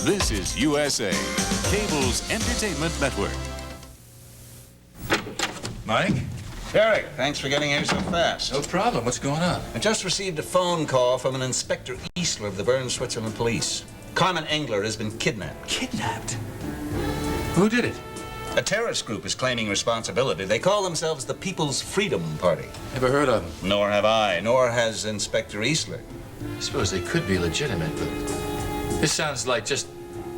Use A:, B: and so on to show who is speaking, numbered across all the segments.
A: This is USA, Cable's entertainment network.
B: Mike?
C: Derek, thanks for getting here so fast.
B: No problem. What's going on?
C: I just received a phone call from an Inspector Eastler of the Bern, Switzerland police. Carmen Engler has been kidnapped.
B: Kidnapped? Who did it?
C: A terrorist group is claiming responsibility. They call themselves the People's Freedom Party.
B: Never heard of them.
C: Nor have I, nor has Inspector Eastler.
B: I suppose they could be legitimate, but this sounds like just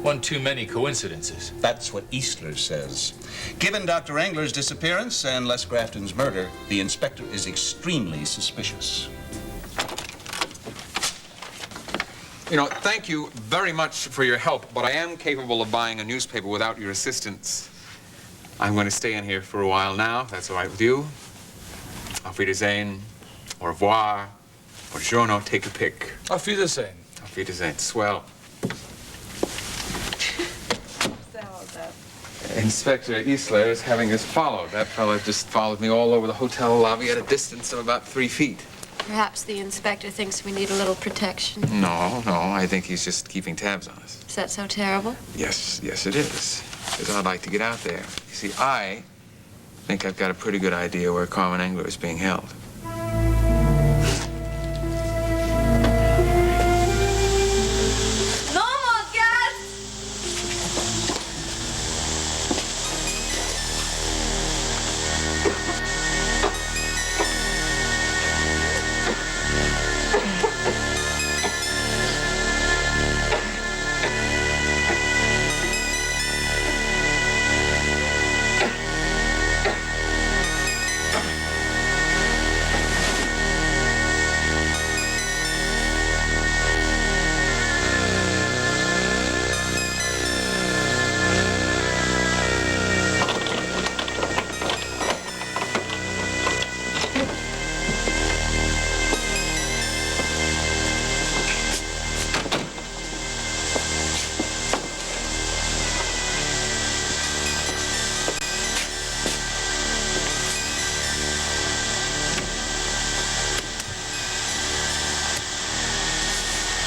B: one too many coincidences.
C: That's what Eastler says. Given Dr. Engler's disappearance and Les Grafton's murder, the inspector is extremely suspicious.
D: You know, thank you very much for your help, but I am capable of buying a newspaper without your assistance. I'm going to stay in here for a while now, if that's all right with you. Auf Wiedersehen, au revoir, buongiorno, take a pick.
B: Auf Wiedersehen.
D: Auf Wiedersehen, swell. Inspector Eastler is having us followed. That fellow just followed me all over the hotel lobby at a distance of about 3 feet.
E: Perhaps the inspector thinks we need a little protection.
D: No, I think he's just keeping tabs on us.
E: Is that so terrible?
D: Yes, it is. Because I'd like to get out there. You see, I think I've got a pretty good idea where Carmen Engler is being held.
E: No more gas!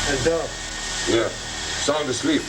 F: Head up.
G: Yeah, sound asleep.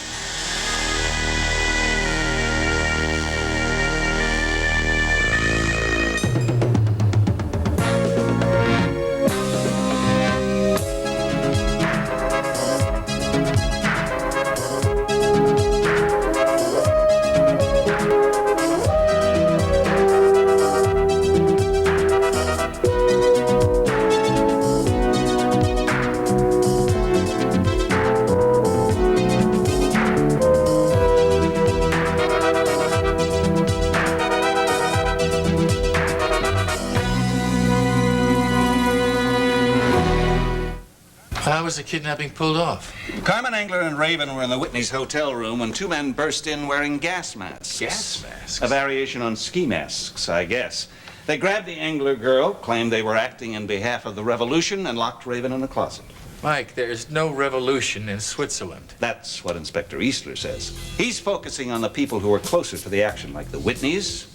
B: How was the kidnapping pulled off?
C: Carmen Engler and Raven were in the Whitney's hotel room when 2 men burst in wearing gas masks.
B: Gas masks?
C: A variation on ski masks, I guess. They grabbed the Engler girl, claimed they were acting in behalf of the revolution, and locked Raven in a closet.
B: Mike, there's no revolution in Switzerland.
C: That's what Inspector Eastler says. He's focusing on the people who are closer to the action, like the Whitneys,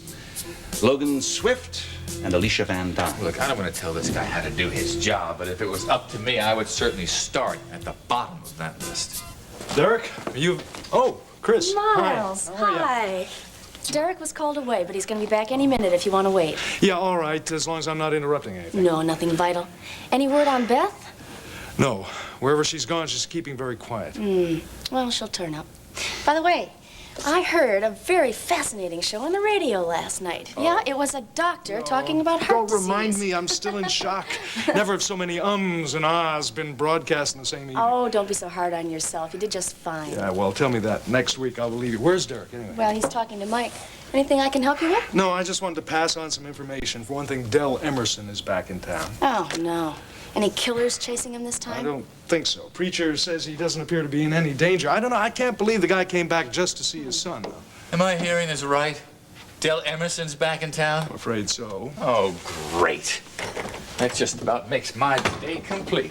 C: Logan Swift, and Alicia Van Dyne.
B: Look, I don't want to tell this guy how to do his job, but if it was up to me, I would certainly start at the bottom of that list.
F: Derek, Oh, Chris.
H: Miles, hi. Derek was called away, but he's going to be back any minute if you want to wait.
F: Yeah, all right, as long as I'm not interrupting anything.
H: No, nothing vital. Any word on Beth?
F: No. Wherever she's gone, she's keeping very quiet.
H: Well, she'll turn up. By the way, I heard a very fascinating show on the radio last night. Yeah, it was a doctor talking about heart
F: Don't remind
H: disease.
F: me, I'm still in shock. Never have so many ums and ahs been broadcast in the same evening.
H: Oh, don't be so hard on yourself. You did just fine.
F: Yeah, well, tell me that. Next week, I'll believe you. Where's Derek, anyway?
H: Well, he's talking to Mike. Anything I can help you with?
F: No, I just wanted to pass on some information. For one thing, Del Emerson is back in town.
H: Oh, no. Any killers chasing him this time?
F: I don't think so. Preacher says he doesn't appear to be in any danger. I don't know. I can't believe the guy came back just to see his son, though.
B: Am I hearing this right? Del Emerson's back in town?
F: I'm afraid so.
B: Oh, great. That just about makes my day complete.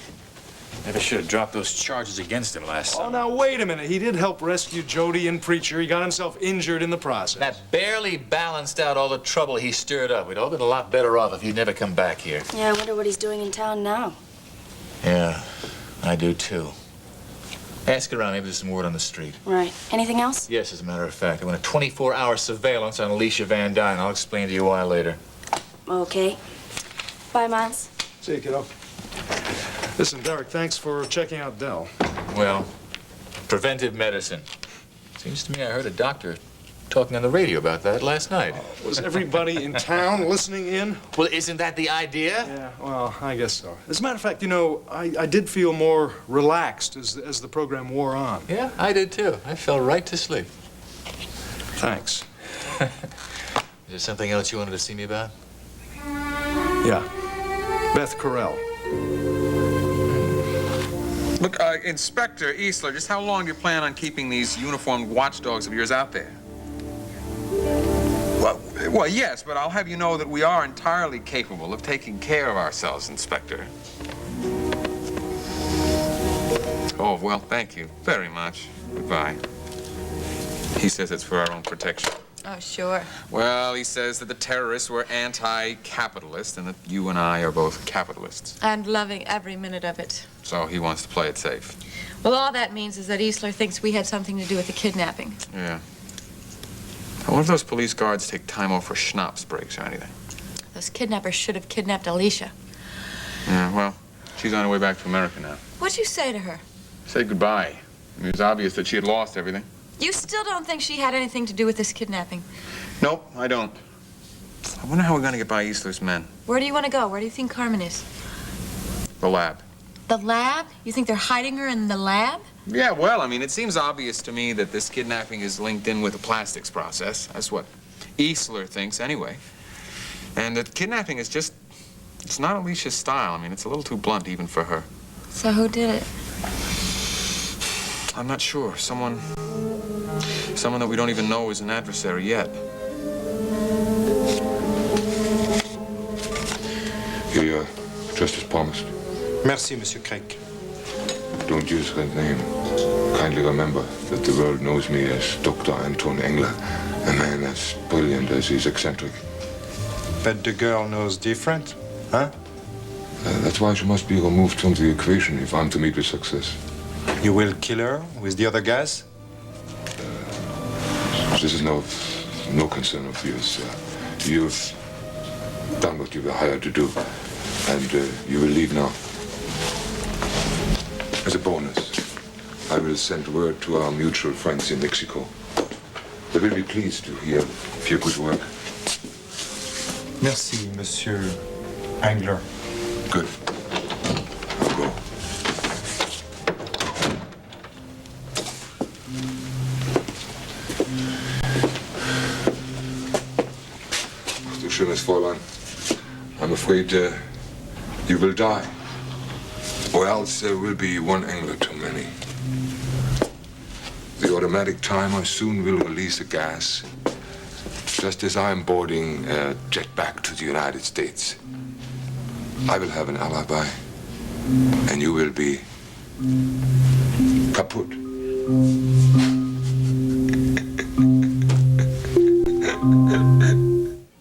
B: Never should have dropped those charges against him last
F: Oh,
B: summer.
F: now, wait a minute. He did help rescue Jody and Preacher. He got himself injured in the process.
B: That barely balanced out all the trouble he stirred up. We'd all been a lot better off if he'd never come back here.
H: Yeah, I wonder what he's doing in town now.
B: Yeah, I do too. Ask around, maybe there's some word on the street.
H: Right. Anything else?
B: Yes, as a matter of fact. I want a 24-hour surveillance on Alicia Van Dyne. I'll explain to you why later.
H: Okay. Bye, Miles.
F: See you, kiddo. Listen, Derek, thanks for checking out Dell.
B: Well, preventive medicine. Seems to me I heard a doctor talking on the radio about that last night.
F: Was everybody in town listening in?
B: Well, isn't that the idea?
F: Yeah, well, I guess so. As a matter of fact, you know, I did feel more relaxed as the program wore on.
B: Yeah, I did too. I fell right to sleep.
F: Thanks.
B: Is there something else you wanted to see me about?
F: Yeah. Beth Carell.
D: Look, Inspector Eastler, just how long do you plan on keeping these uniformed watchdogs of yours out there? Well, yes, but I'll have you know that we are entirely capable of taking care of ourselves, Inspector. Oh, well, thank you very much. Goodbye. He says it's for our own protection.
E: Oh, sure.
D: Well, he says that the terrorists were anti-capitalist and that you and I are both capitalists.
E: And loving every minute of it.
D: So he wants to play it safe.
E: Well, all that means is that Eastler thinks we had something to do with the kidnapping.
D: Yeah. I wonder if those police guards take time off for schnapps breaks or anything.
E: Those kidnappers should have kidnapped Alicia.
D: Yeah, well, she's on her way back to America now.
E: What'd you say to her?
D: Say goodbye. It was obvious that she had lost everything.
E: You still don't think she had anything to do with this kidnapping?
D: Nope, I don't. I wonder how we're going to get by Eastler's men.
E: Where do you want to go? Where do you think Carmen is?
D: The lab.
E: The lab? You think they're hiding her in the lab?
D: Yeah, well, I mean, it seems obvious to me that this kidnapping is linked in with the plastics process. That's what Eastler thinks anyway. And that kidnapping is just, it's not Alicia's style. I mean, it's a little too blunt even for her.
E: So who did it?
D: I'm not sure. Someone that we don't even know is an adversary yet.
G: Here you are, just as promised.
I: Merci, Monsieur Craig.
G: Don't use that name. Kindly remember that the world knows me as Dr. Anton Engler, a man as brilliant as he's eccentric.
I: But the girl knows different, huh?
G: That's why she must be removed from the equation if I'm to meet with success.
I: You will kill her with the other guys?
G: This is no concern of yours. You've done what you were hired to do, and you will leave now. As a bonus, I will send word to our mutual friends in Mexico. They will be pleased to hear of your good work.
I: Merci, Monsieur Angler.
G: Good. I'll go. Du schönes Fräulein, I'm afraid you will die. Or else there will be one angler too many. The automatic timer soon will release the gas, just as I am boarding a jet back to the United States. I will have an alibi, and you will be kaput.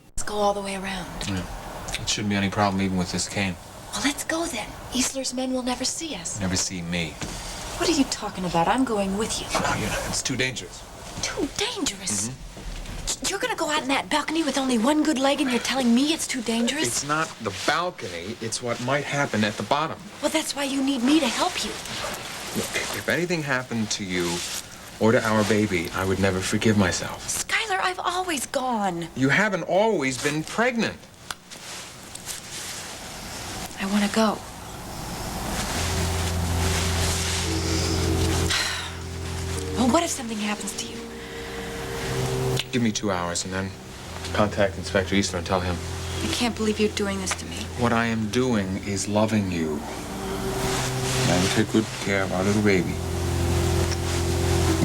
H: Let's go all the way around.
D: Yeah. It shouldn't be any problem even with this cane.
H: Well, let's go then. Eastler's men will never see us.
D: Never see me.
H: What are you talking about? I'm going with you.
D: No, you know, it's too dangerous.
H: Too dangerous? You're gonna go out in that balcony with only one good leg and you're telling me it's too dangerous?
D: It's not the balcony, it's what might happen at the bottom.
H: Well, that's why you need me to help you.
D: Look, if anything happened to you or to our baby, I would never forgive myself.
H: Skylar, I've always gone.
D: You haven't always been pregnant.
H: I want to go. Well, what if something happens to you?
D: Give me 2 hours and then contact Inspector Eastler and tell him.
E: I can't believe you're doing this to me.
D: What I am doing is loving you. And I will take good care of our little baby.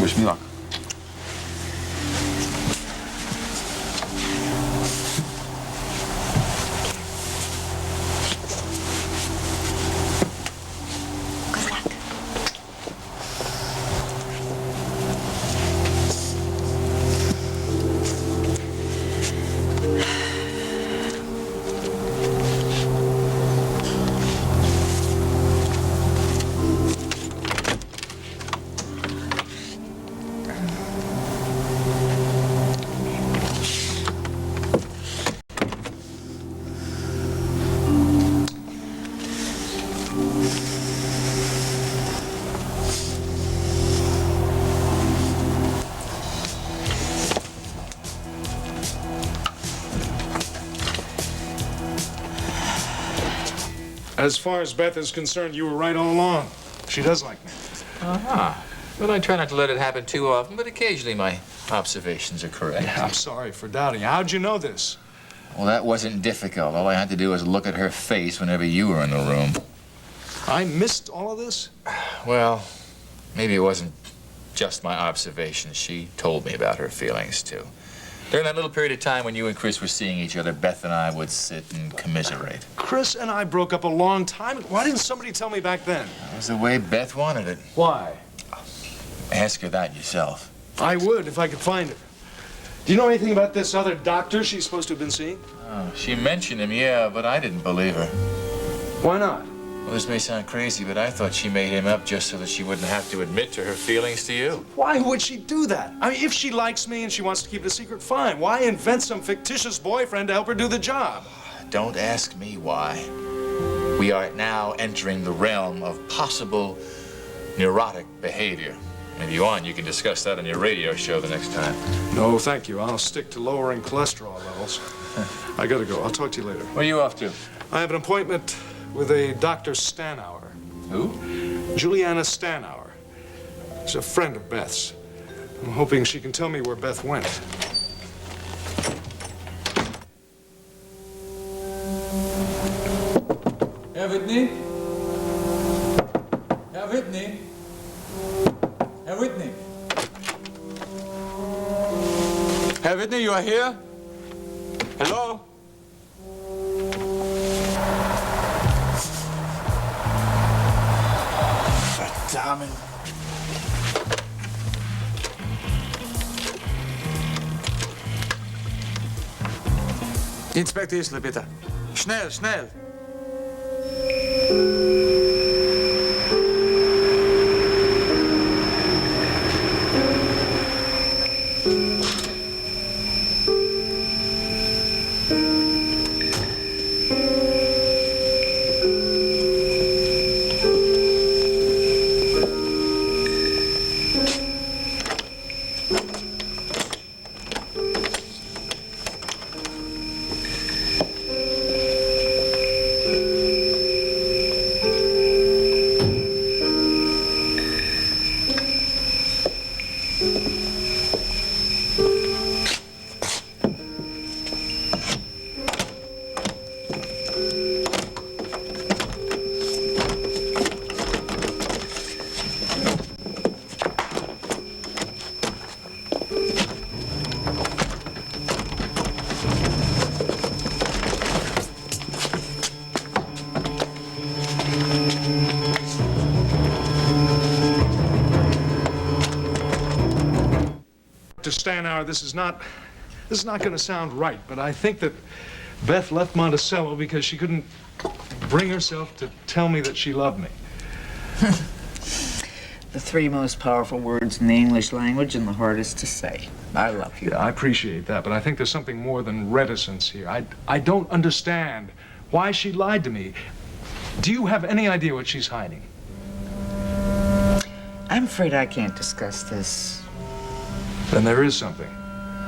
D: Wish me luck.
H: Good luck.
F: As far as Beth is concerned, you were right all along. She does like me.
B: Uh-huh. Well, I try not to let it happen too often, but occasionally my observations are correct.
F: I'm sorry for doubting you. How'd you know this?
B: Well, that wasn't difficult. All I had to do was look at her face whenever you were in the room.
F: I missed all of this?
B: Well, maybe it wasn't just my observations. She told me about her feelings, too. During that little period of time when you and Chris were seeing each other, Beth and I would sit and commiserate.
F: Chris and I broke up a long time ago. Why didn't somebody tell me back then?
B: That was the way Beth wanted it.
F: Why?
B: Ask her that yourself.
F: I would if I could find it. Do you know anything about this other doctor she's supposed to have been seeing?
B: Oh, she mentioned him, yeah, but I didn't believe her.
F: Why not?
B: Well, this may sound crazy, but I thought she made him up just so that she wouldn't have to admit to her feelings to you.
F: Why would she do that? I mean, if she likes me and she wants to keep it a secret, fine. Why invent some fictitious boyfriend to help her do the job?
B: Don't ask me why. We are now entering the realm of possible neurotic behavior. If you want, you can discuss that on your radio show the next time.
F: No, thank you. I'll stick to lowering cholesterol levels. I gotta go. I'll talk to you later.
B: Where are you off to?
F: I have an appointment with a Dr. Stanauer.
B: Who?
F: Julianne Stanauer. She's a friend of Beth's. I'm hoping she can tell me where Beth went.
J: Herr Whitney? Herr Whitney? Herr Whitney? Herr Whitney, you are here? Hello?
B: Verdammt.
J: Inspektor Isler, bitte. Schnell, schnell.
F: Dr. Stanauer, this is not going to sound right, but I think that Beth left Monticello because she couldn't bring herself to tell me that she loved me.
K: The three most powerful words in the English language and the hardest to say. I love you.
F: Yeah, I appreciate that, but I think there's something more than reticence here. I don't understand why she lied to me. Do you have any idea what she's hiding?
K: I'm afraid I can't discuss this.
F: Then there is something.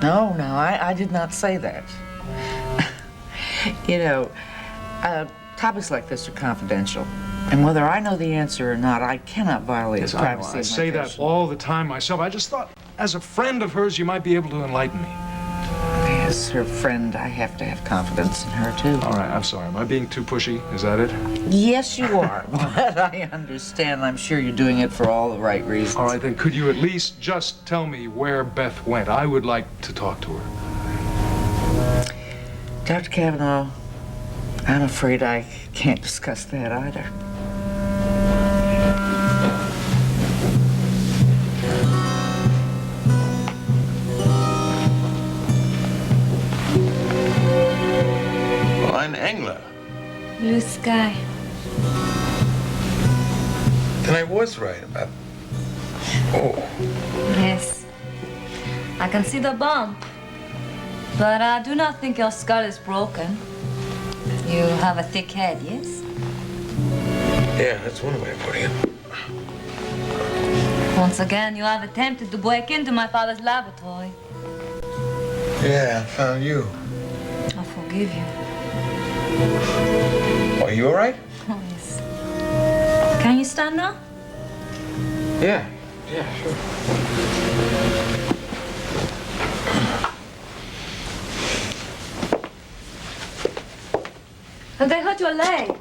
K: No, I did not say that. You know, topics like this are confidential. And whether I know the answer or not, I cannot violate the privacy of my
F: I say that
K: patient.
F: all the time myself. I just thought, as a friend of hers, you might be able to enlighten me.
K: As her friend, I have to have confidence in her, too.
F: All right, I'm sorry. Am I being too pushy? Is that it?
K: Yes, you are. But I understand. I'm sure you're doing it for all the right reasons.
F: All right, then could you at least just tell me where Beth went? I would like to talk to her.
K: Dr. Kavanaugh, I'm afraid I can't discuss that either.
J: Ein Engler.
E: Blue sky.
J: Then I was right about... Oh.
L: Yes. I can see the bump. But I do not think your skull is broken. You have a thick head, yes?
J: Yeah, that's one way of putting it.
L: Once again, you have attempted to break into my father's laboratory.
J: Yeah, I found you.
L: I forgive you.
D: Are you all right?
L: Oh, yes. Can you stand now?
D: Yeah. Yeah, sure.
L: Have they hurt your leg?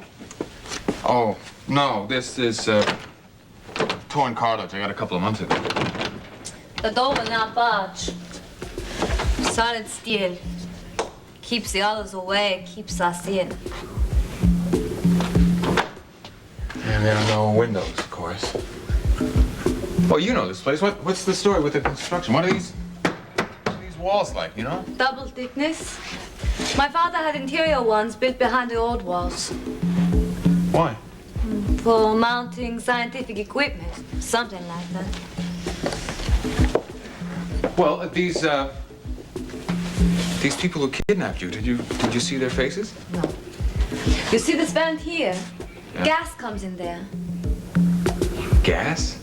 D: Oh, no. This is torn cartilage. I got a couple of months ago.
L: The door will not budge. Solid steel. Keeps the others away, keeps us in.
D: And there are no windows, of course. Oh, you know this place. What's the story with the construction? What are these walls like, you know?
L: Double thickness. My father had interior ones built behind the old walls.
D: Why?
L: For mounting scientific equipment. Something like that.
D: Well, these people who kidnapped you, did you see their faces?
L: No. You see this vent here?
D: Yeah.
L: Gas comes in there.
D: Gas?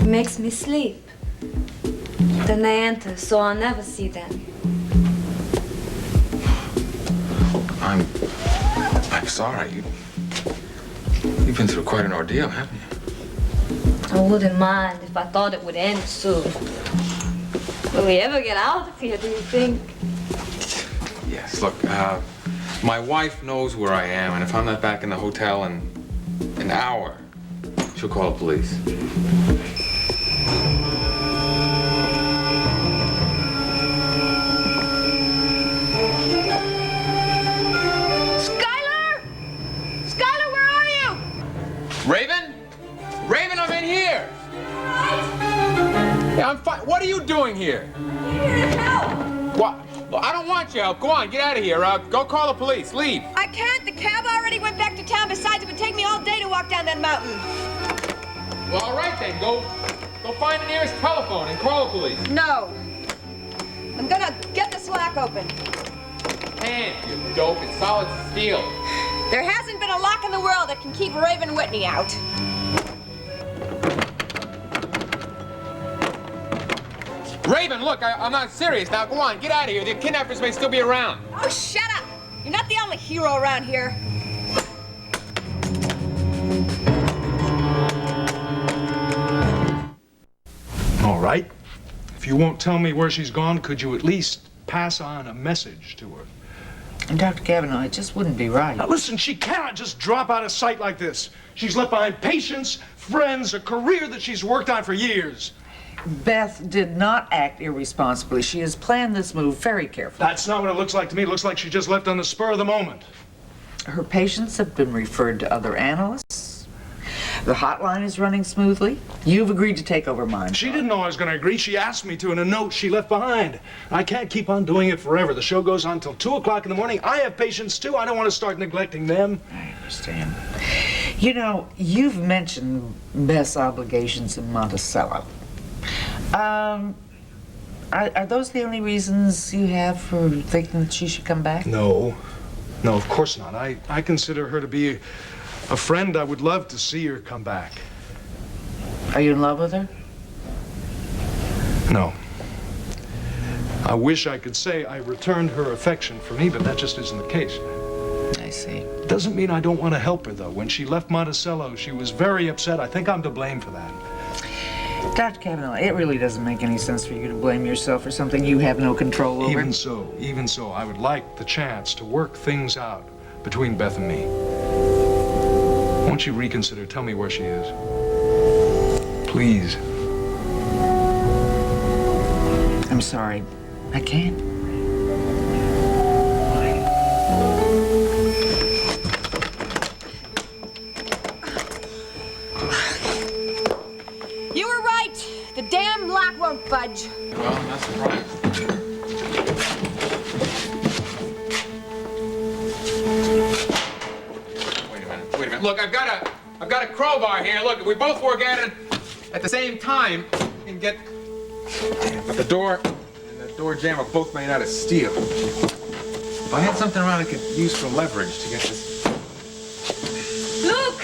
L: Makes me sleep. Then they enter, so I'll never see them.
D: I'm sorry. You've been through quite an ordeal, haven't you?
L: I wouldn't mind if I thought it would end soon. Will we ever get out of here, do you think?
D: Yes, look, my wife knows where I am, and if I'm not back in the hotel in an hour, she'll call the police.
M: Skylar, where are you?
D: Raven? Raven, I'm in here! Yeah, I'm fine. What are you doing here?
M: I'm here to help.
D: What? Well, I don't want your help. Go on, get out of here. Go call the police. Leave.
M: I can't. The cab already went back to town. Besides, it would take me all day to walk down that mountain.
D: Well, all right then. Go find the nearest telephone and call the police.
M: No. I'm gonna get the slack open.
D: Can't, you dope. It's solid steel.
M: There hasn't been a lock in the world that can keep Raven Whitney out.
D: Raven, look, I'm not serious. Now, go on, get out of here. The kidnappers may still be around.
M: Oh, shut up! You're not the only hero around here.
F: All right. If you won't tell me where she's gone, could you at least pass on a message to her?
K: And Dr. Kavanaugh, it just wouldn't be right.
F: Now listen, she cannot just drop out of sight like this. She's left behind patients, friends, a career that she's worked on for years.
K: Beth did not act irresponsibly. She has planned this move very carefully.
F: That's not what it looks like to me. It looks like she just left on the spur of the moment.
K: Her patients have been referred to other analysts. The hotline is running smoothly. You've agreed to take over mine.
F: She didn't know I was going to agree. She asked me to in a note she left behind. I can't keep on doing it forever. The show goes on till 2 o'clock in the morning. I have patients, too. I don't want to start neglecting them.
K: I understand. You know, you've mentioned Beth's obligations in Monticello. Are those the only reasons you have for thinking that she should come back?
F: No. No, of course not. I consider her to be a friend. I would love to see her come back.
K: Are you in love with her?
F: No. I wish I could say I returned her affection for me, but that just isn't the case.
K: I see.
F: Doesn't mean I don't want to help her, though. When she left Monticello, she was very upset. I think I'm to blame for that.
K: Dr. Kavanaugh, it really doesn't make any sense for you to blame yourself for something you have no control over.
F: Even so, I would like the chance to work things out between Beth and me. Won't you reconsider? Tell me where she is. Please.
K: I'm sorry. I can't.
M: You were right. The damn lock won't budge.
D: Well, I'm not surprised. Wait a minute. Look, I've got a crowbar here. Look, if we both work at it at the same time, we can get. But the door and the door jamb are both made out of steel. If I had something around I could use for leverage to get this.
L: Look!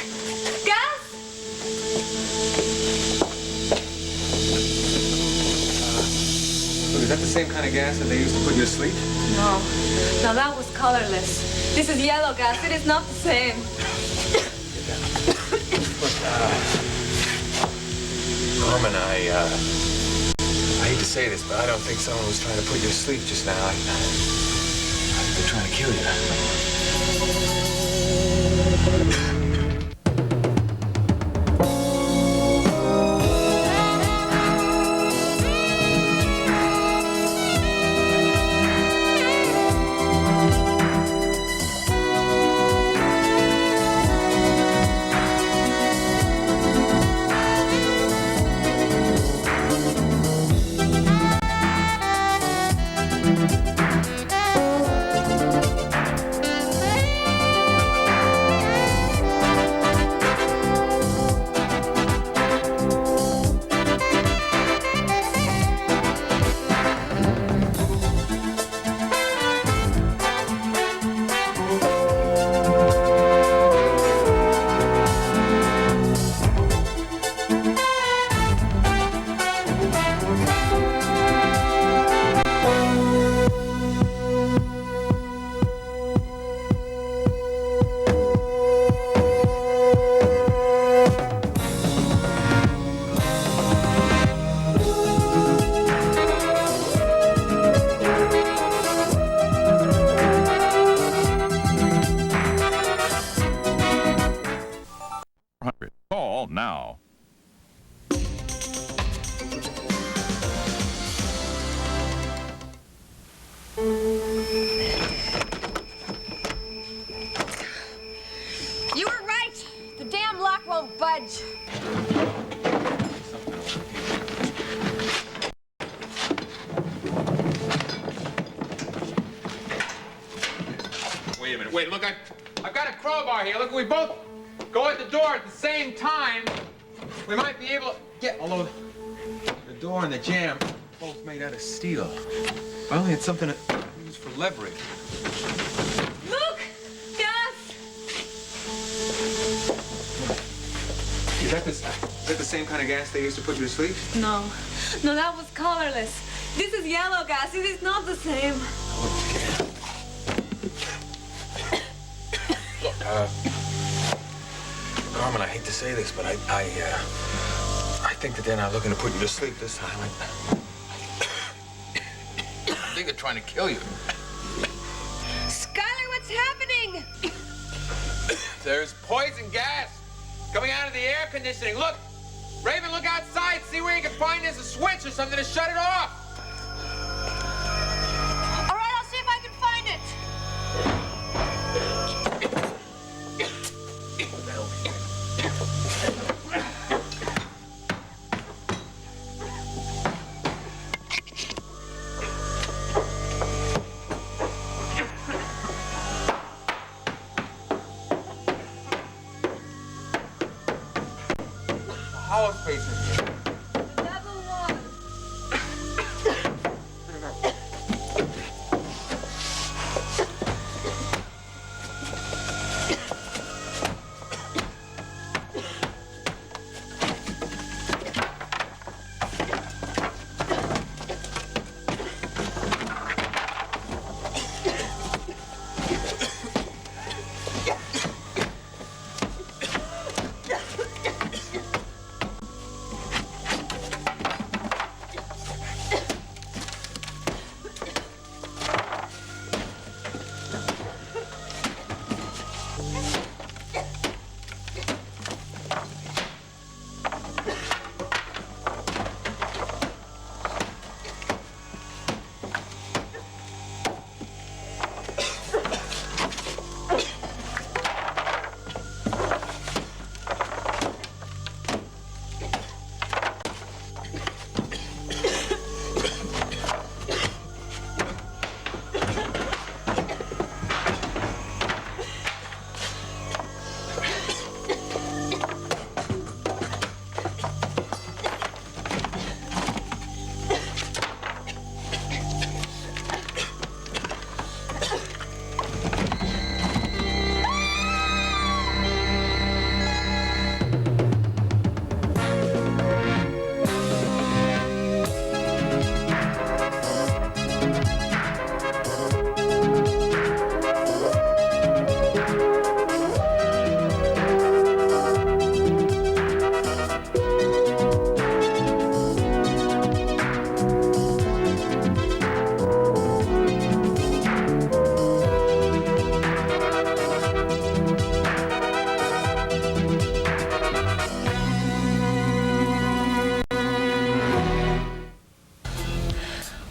L: Gas!
D: Look, is that the same kind of gas that they used to put you to sleep?
L: No. No, that was colorless. This is yellow gas. It is not the same.
D: Carmen, I hate to say this, but I don't think someone was trying to put you to sleep just now. I think they're trying to kill you.
A: Call now.
M: You were right. The damn lock won't budge.
D: Wait a minute. Wait, look, I've got a crowbar here. Look, we both go at the door at the same time. We might be able to get, although the door and the jamb are both made out of steel. If I only had something to use for leverage.
L: Look! Gas!
D: Is that the same kind of gas they used to put you to sleep?
L: No. No, that was colorless. This is yellow gas. It is not the same.
D: Look, Carmen, I hate to say this, but I think that they're not looking to put you to sleep this time. I think they're trying to kill you.
M: Skylar, what's happening?
D: There's poison gas coming out of the air conditioning. Look, Raven, look outside. See where you can find there's a switch or something to shut it off.
M: All right, I'll see if I can find it.
D: Hollow space in here.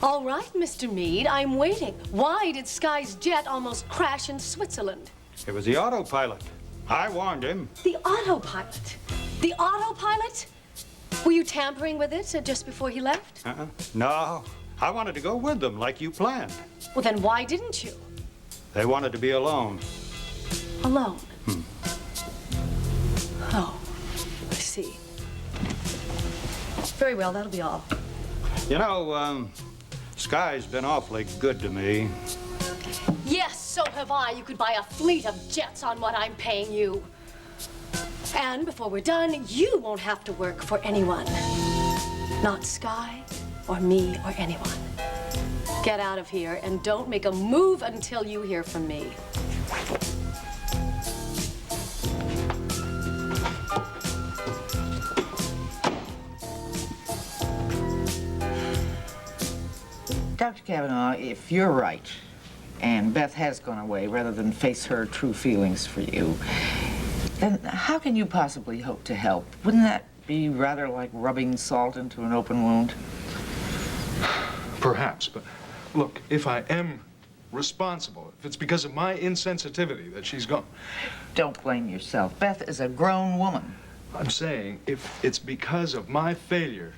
N: All right, Mr. Meade, I'm waiting. Why did Sky's jet almost crash in Switzerland?
I: It was the autopilot. I warned him.
N: The autopilot? The autopilot? Were you tampering with it just before he left?
I: No, I wanted to go with them like you planned.
N: Well, then why didn't you?
I: They wanted to be alone.
N: Alone? Oh, I see. Very well, that'll be all.
I: You know, Sky's been awfully good to me.
N: Yes, so have I. You could buy a fleet of jets on what I'm paying you. And before we're done, you won't have to work for anyone. Not Sky, or me, or anyone. Get out of here and don't make a move until you hear from me.
K: Dr. Kavanaugh, if you're right, and Beth has gone away rather than face her true feelings for you, then how can you possibly hope to help? Wouldn't that be rather like rubbing salt into an open wound?
F: Perhaps, but look, if I am responsible, if it's because of my insensitivity that she's gone...
K: Don't blame yourself. Beth is a grown woman.
F: I'm saying if it's because of my failure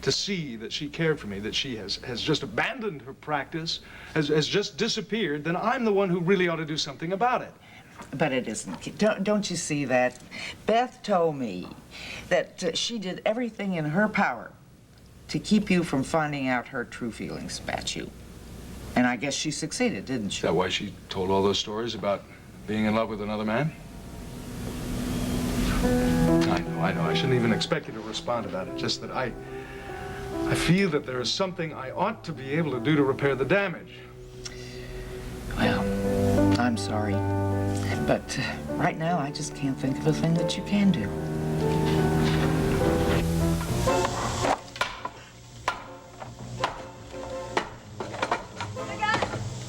F: to see that she cared for me, that she has just abandoned her practice, has just disappeared, then I'm the one who really ought to do something about it.
K: But it isn't. Don't you see that? Beth told me that she did everything in her power to keep you from finding out her true feelings about you. And I guess she succeeded, didn't she?
F: Is that why she told all those stories about being in love with another man? I know. I shouldn't even expect you to respond about it. Just that I feel that there is something I ought to be able to do to repair the damage.
K: Well, I'm sorry. But right now, I just can't think of a thing that you can do.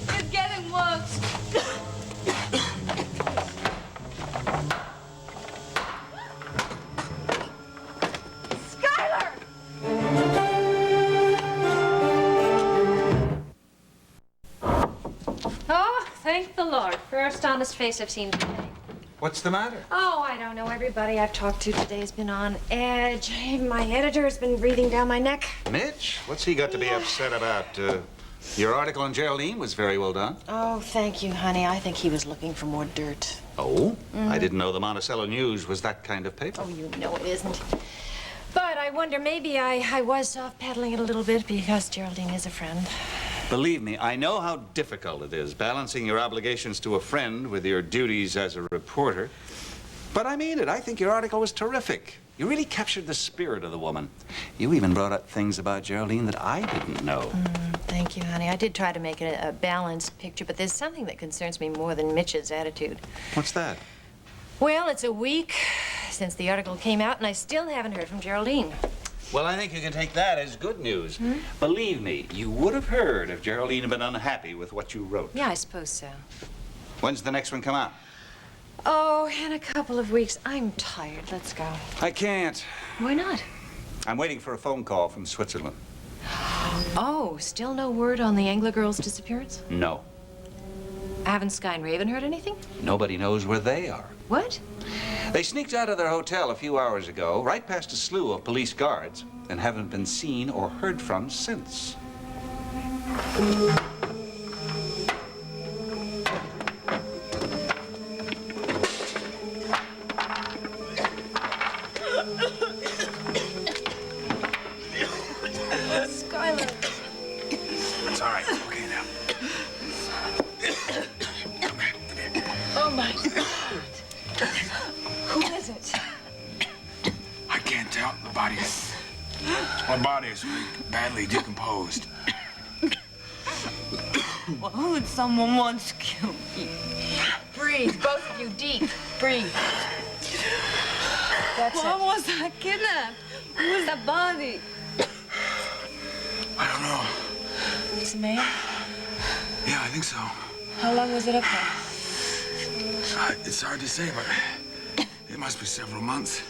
M: It's getting worse. Skylar!
E: Oh, thank the Lord. First honest face I've seen today.
C: What's the matter?
E: Oh, I don't know. Everybody I've talked to today has been on edge. My editor's been breathing down my neck.
C: Mitch? What's he got to be upset about? Your article on Geraldine was very well done.
O: Oh, thank you, honey. I think he was looking for more dirt.
C: Oh? I didn't know the Monticello News was that kind of paper.
E: Oh, you know it isn't. But I wonder, maybe I was soft-pedaling it a little bit because Geraldine is a friend.
C: Believe me, I know how difficult it is balancing your obligations to a friend with your duties as a reporter. But I mean it. I think your article was terrific. You really captured the spirit of the woman. You even brought up things about Geraldine that I didn't know.
O: Thank you, honey. I did try to make it a balanced picture, but there's something that concerns me more than Mitch's attitude.
C: What's that?
O: Well, it's a week since the article came out, and I still haven't heard from Geraldine.
C: Well, I think you can take that as good news. Believe me, you would have heard if Geraldine had been unhappy with what you wrote.
O: Yeah, I suppose so.
C: When's the next one come out?
O: Oh, in a couple of weeks. I'm tired. Let's go.
C: I can't.
O: Why not?
C: I'm waiting for a phone call from Switzerland.
O: Oh, still no word on the Angler girl's disappearance?
C: No.
O: Haven't Sky and Raven heard anything?
C: Nobody knows where they are.
O: What?
C: They sneaked out of their hotel a few hours ago, right past a slew of police guards, and haven't been seen or heard from since.
M: Skylar.
J: It's all right. It's okay now.
M: Oh, my God. Who is it?
J: I can't tell. My body is badly decomposed.
M: Well, who would someone once kill me? Breathe, both of you, deep. Breathe. That's
E: Why
M: it.
E: was I kidnapped? Who's the body?
J: I don't know.
E: It's a man?
J: Yeah, I think so.
E: How long was it up there?
J: It's hard to say, but it must be several months.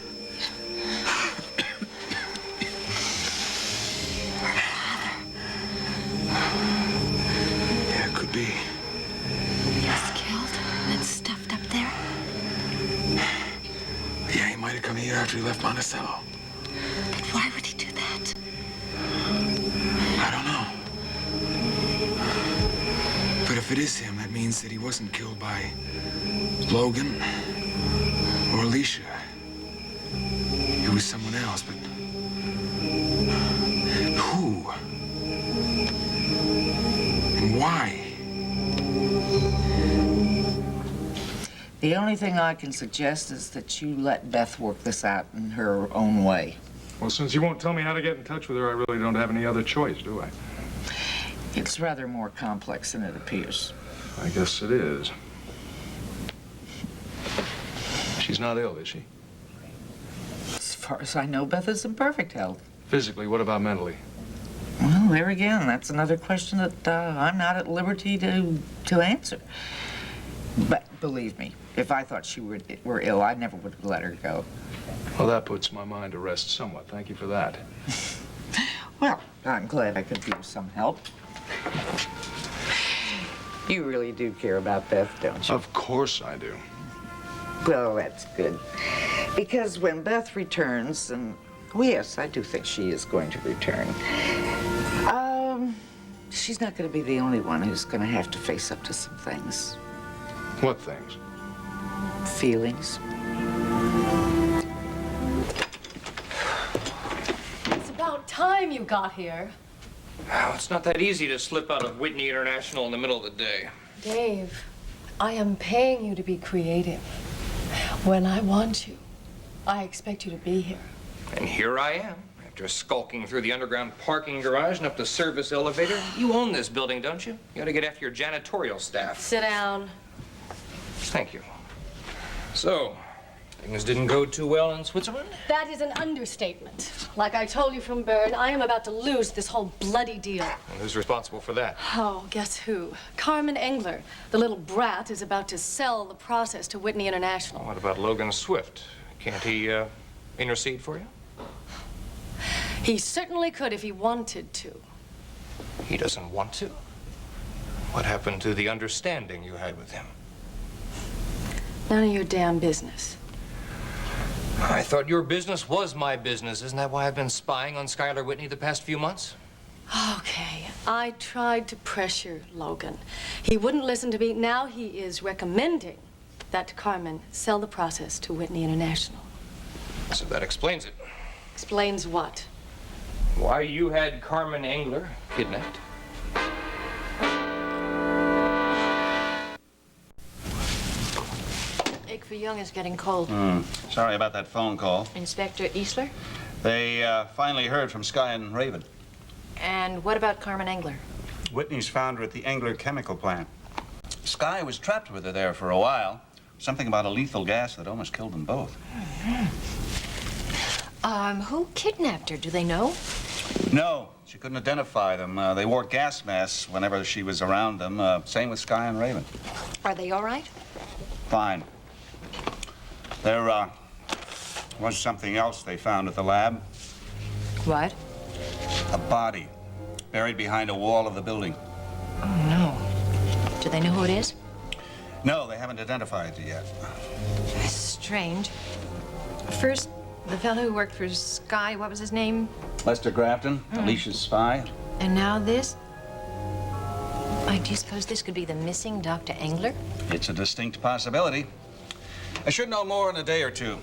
J: actually left Monticello.
L: Why would he do that?
J: I don't know. But if it is him, that means that he wasn't killed by Logan or Alicia. It was someone else, but who? And why?
K: The only thing I can suggest is that you let Beth work this out in her own way.
F: Well, since you won't tell me how to get in touch with her, I really don't have any other choice, do I?
K: It's rather more complex than it appears.
F: I guess it is. She's not ill, is she?
K: As far as I know, Beth is in perfect health.
F: Physically, what about mentally?
K: Well, there again, that's another question that I'm not at liberty to answer. But believe me, if I thought she were ill, I never would have let her go.
F: Well, that puts my mind to rest somewhat. Thank you for that.
K: Well, I'm glad I could be of some help. You really do care about Beth, don't you?
F: Of course I do.
K: Well, that's good. Because when Beth returns, and oh yes, I do think she is going to return, she's not going to be the only one who's going to have to face up to some things.
F: What things?
K: Feelings.
N: It's about time you got here.
P: Well, it's not that easy to slip out of Whitney International in the middle of the day.
N: Dave, I am paying you to be creative. When I want you, I expect you to be here.
P: And here I am, after skulking through the underground parking garage and up the service elevator. You own this building, don't you? You ought to get after your janitorial staff.
N: Sit down.
P: Thank you. So, things didn't go too well in Switzerland?
N: That is an understatement. Like I told you from Bern, I am about to lose this whole bloody deal.
P: And who's responsible for that?
N: Oh, guess who? Carmen Engler. The little brat is about to sell the process to Whitney International.
P: What about Logan Swift? Can't he intercede for you?
N: He certainly could if he wanted to.
P: He doesn't want to. What happened to the understanding you had with him?
N: None of your damn business.
P: I thought your business was my business. Isn't that why I've been spying on Skylar Whitney the past few months?
N: Okay, I tried to pressure Logan. He wouldn't listen to me. Now he is recommending that Carmen sell the process to Whitney International.
P: So that explains it.
N: Explains what?
P: Why you had Carmen Engler kidnapped.
O: For Young is getting cold.
C: Sorry about that phone call.
O: Inspector Easler?
C: They finally heard from Sky and Raven.
O: And what about Carmen Engler?
C: Whitney's found her at the Engler chemical plant. Sky was trapped with her there for a while. Something about a lethal gas that almost killed them both.
O: Who kidnapped her? Do they know?
C: No, she couldn't identify them. They wore gas masks whenever she was around them. Same with Sky and Raven.
O: Are they all right?
C: Fine. There was something else they found at the lab.
O: What?
C: A body buried behind a wall of the building.
O: Oh, no. Do they know who it is?
C: No, they haven't identified it yet.
O: Strange. First, the fellow who worked for Sky, what was his name?
C: Lester Grafton, Alicia's spy.
O: And now this? Do you suppose this could be the missing Dr. Engler?
C: It's a distinct possibility. I should know more in a day or two.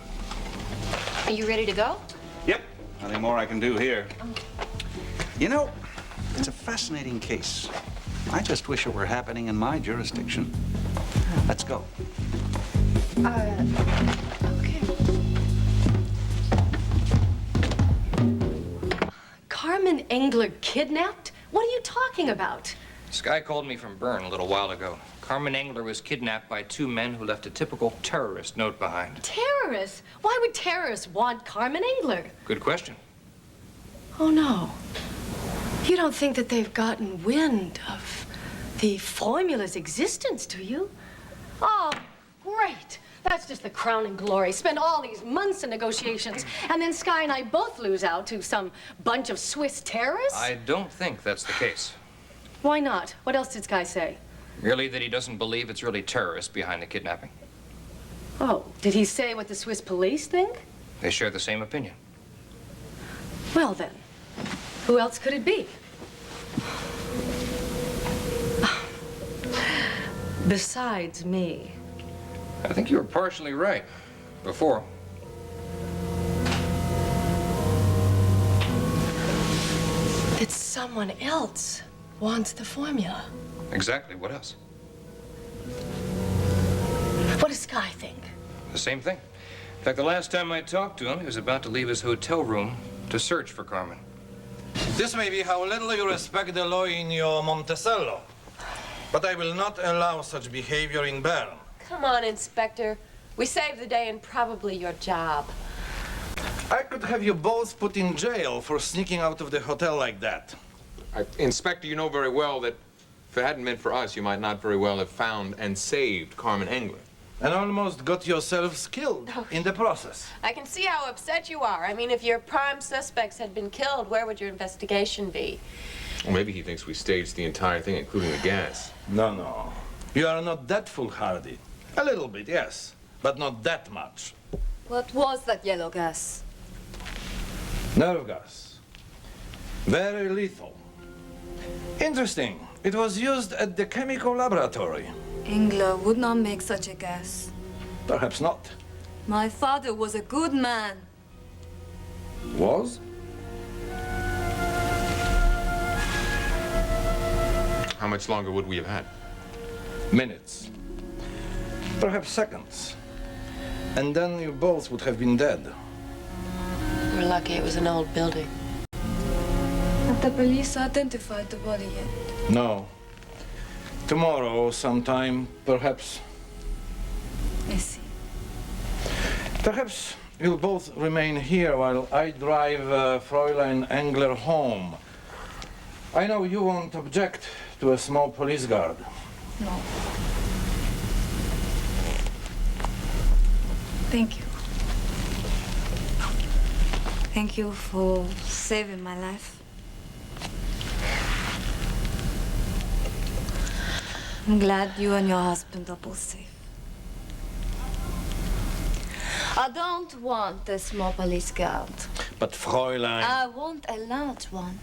O: Are you ready to go?
C: Yep. Nothing more I can do here. You know, it's a fascinating case. I just wish it were happening in my jurisdiction. Let's go.
N: Okay. Carmen Engler kidnapped? What are you talking about?
P: Sky called me from Bern a little while ago. Carmen Engler was kidnapped by two men who left a typical terrorist note behind.
N: Terrorists? Why would terrorists want Carmen Engler?
P: Good question.
N: Oh, no. You don't think that they've gotten wind of the formula's existence, do you? Oh, great. That's just the crowning glory. Spend all these months in negotiations, and then Sky and I both lose out to some bunch of Swiss terrorists?
P: I don't think that's the case.
N: Why not? What else did Sky say?
P: Merely that he doesn't believe it's really terrorists behind the kidnapping.
N: Oh, did he say what the Swiss police think?
P: They share the same opinion.
N: Well, then, who else could it be? Besides me.
P: I think you were partially right before.
N: That someone else wants the formula.
P: Exactly. What else?
N: What does Sky think?
P: The same thing. In fact, the last time I talked to him, he was about to leave his hotel room to search for Carmen.
Q: This may be how little you respect the law in your Monticello, but I will not allow such behavior in Bern.
O: Come on, Inspector. We saved the day and probably your job.
Q: I could have you both put in jail for sneaking out of the hotel like that.
D: Inspector, you know very well that if it hadn't been for us, you might not very well have found and saved Carmen Engler.
Q: And almost got yourselves killed in the process.
O: I can see how upset you are. I mean, if your prime suspects had been killed, where would your investigation be?
D: Well, maybe he thinks we staged the entire thing, including the gas.
Q: No. You are not that foolhardy. A little bit, yes, but not that much.
M: What was that yellow gas?
Q: Nerve gas. Very lethal. Interesting. It was used at the chemical laboratory.
M: Engler would not make such a gas.
Q: Perhaps not.
M: My father was a good man.
Q: Was?
D: How much longer would we have had?
Q: Minutes. Perhaps seconds. And then you both would have been dead.
O: We're lucky it was an old building.
M: Have the police identified the body yet?
Q: No. Tomorrow sometime, perhaps.
M: I see.
Q: Perhaps you'll both remain here while I drive Fräulein Engler home. I know you won't object to a small police guard.
M: No. Thank you. Thank you for saving my life. I'm glad you and your husband are both safe. I don't want a small police guard.
Q: But Fräulein...
M: I want a large one.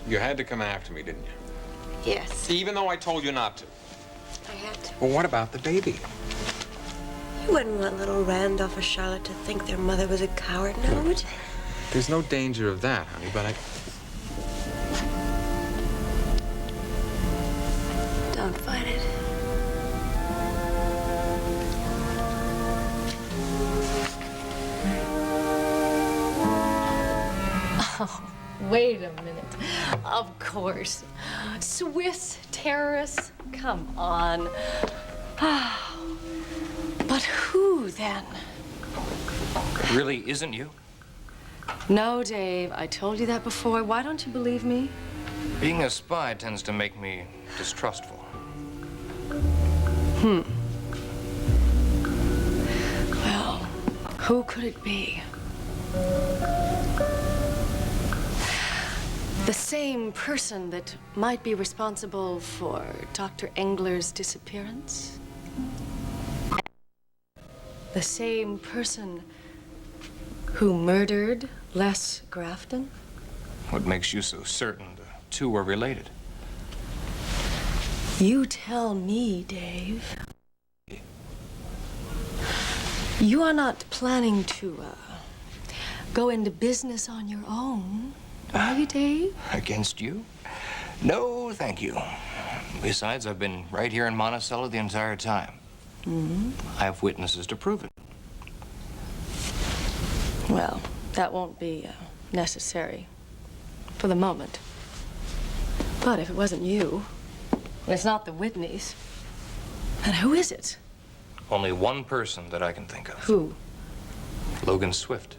D: You had to come after me, didn't you?
O: Yes.
D: Even though I told you not to.
O: I had to.
D: Well, what about the baby?
O: You wouldn't want little Randolph or Charlotte to think their mother was a coward, now would you?
D: There's no danger of that, honey, but I...
O: Don't fight it. Oh, wait a minute. Of course. Swiss terrorists? Come on. But who, then?
P: It really isn't you?
O: No, Dave. I told you that before. Why don't you believe me?
P: Being a spy tends to make me distrustful.
O: Well, who could it be? The same person that might be responsible for Dr. Engler's disappearance? The same person who murdered Les Grafton?
P: What makes you so certain the two are related?
O: You tell me, Dave. You are not planning to go into business on your own, are you, Dave?
P: Against you? No, thank you. Besides, I've been right here in Monticello the entire time. I have witnesses to prove it.
O: Well, that won't be necessary for the moment. But if it wasn't you, and it's not the Whitneys, then who is it?
P: Only one person that I can think of.
O: Who?
P: Logan Swift.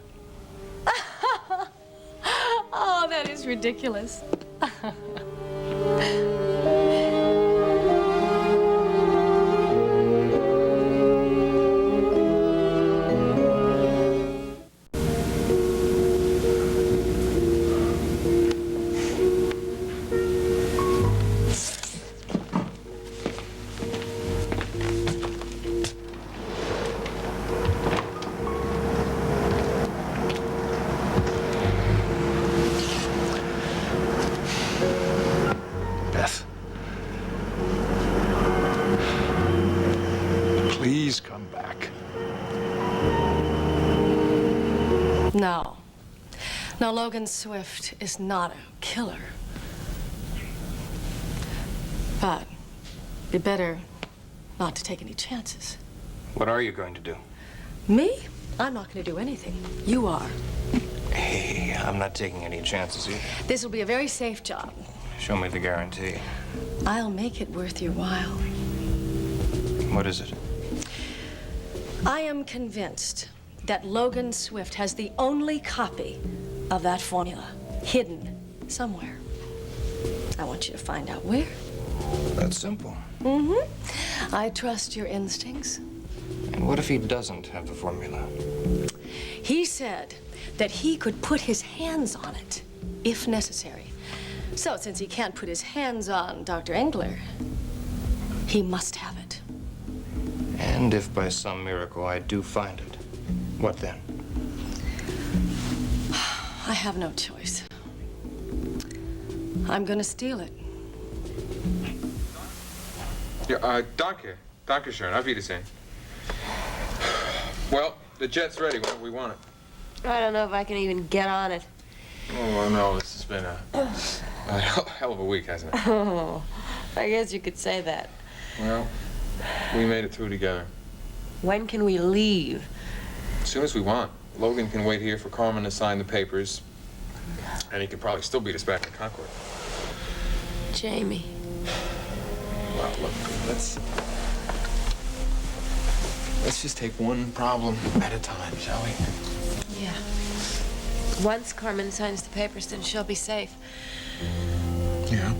O: Oh, that is ridiculous. No. No, Logan Swift is not a killer. But you better not to take any chances.
P: What are you going to do?
O: Me? I'm not going to do anything. You are.
P: Hey, I'm not taking any chances either.
O: This will be a very safe job.
P: Show me the guarantee.
O: I'll make it worth your while.
P: What is it?
O: I am convinced that Logan Swift has the only copy of that formula hidden somewhere. I want you to find out where.
P: That's simple.
O: Mm-hmm. I trust your instincts.
P: And what if he doesn't have the formula?
O: He said that he could put his hands on it, if necessary. So, since he can't put his hands on Dr. Engler, he must have it.
P: And if by some miracle I do find it, what then?
O: I have no choice. I'm gonna steal it.
D: Yeah, danke. Danke schön. Auf Wiedersehen. Well, the jet's ready when we want it.
M: I don't know if I can even get on it.
D: Oh, well, no, this has been a hell of a week, hasn't it?
M: Oh, I guess you could say that.
D: Well, we made it through together.
M: When can we leave?
D: As soon as we want. Logan can wait here for Carmen to sign the papers, and he can probably still beat us back in Concord.
M: Jamie.
D: Well, look, let's just take one problem at a time, shall we?
M: Yeah. Once Carmen signs the papers, then she'll be safe.
D: Yeah?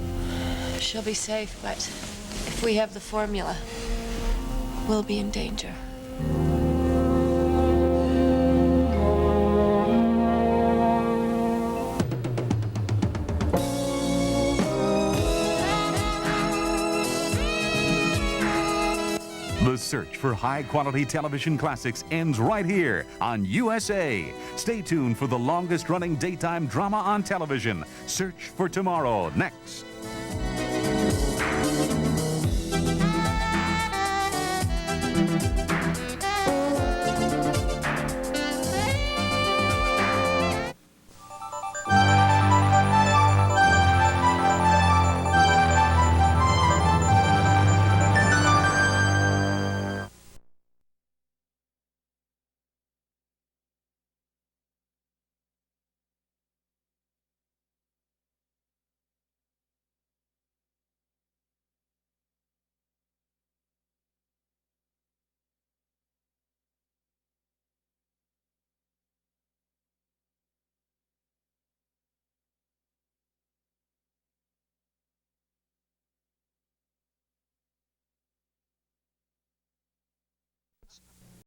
M: She'll be safe, but if we have the formula, we'll be in danger.
A: The search for high-quality television classics ends right here on USA. Stay tuned for the longest-running daytime drama on television, Search for Tomorrow, next.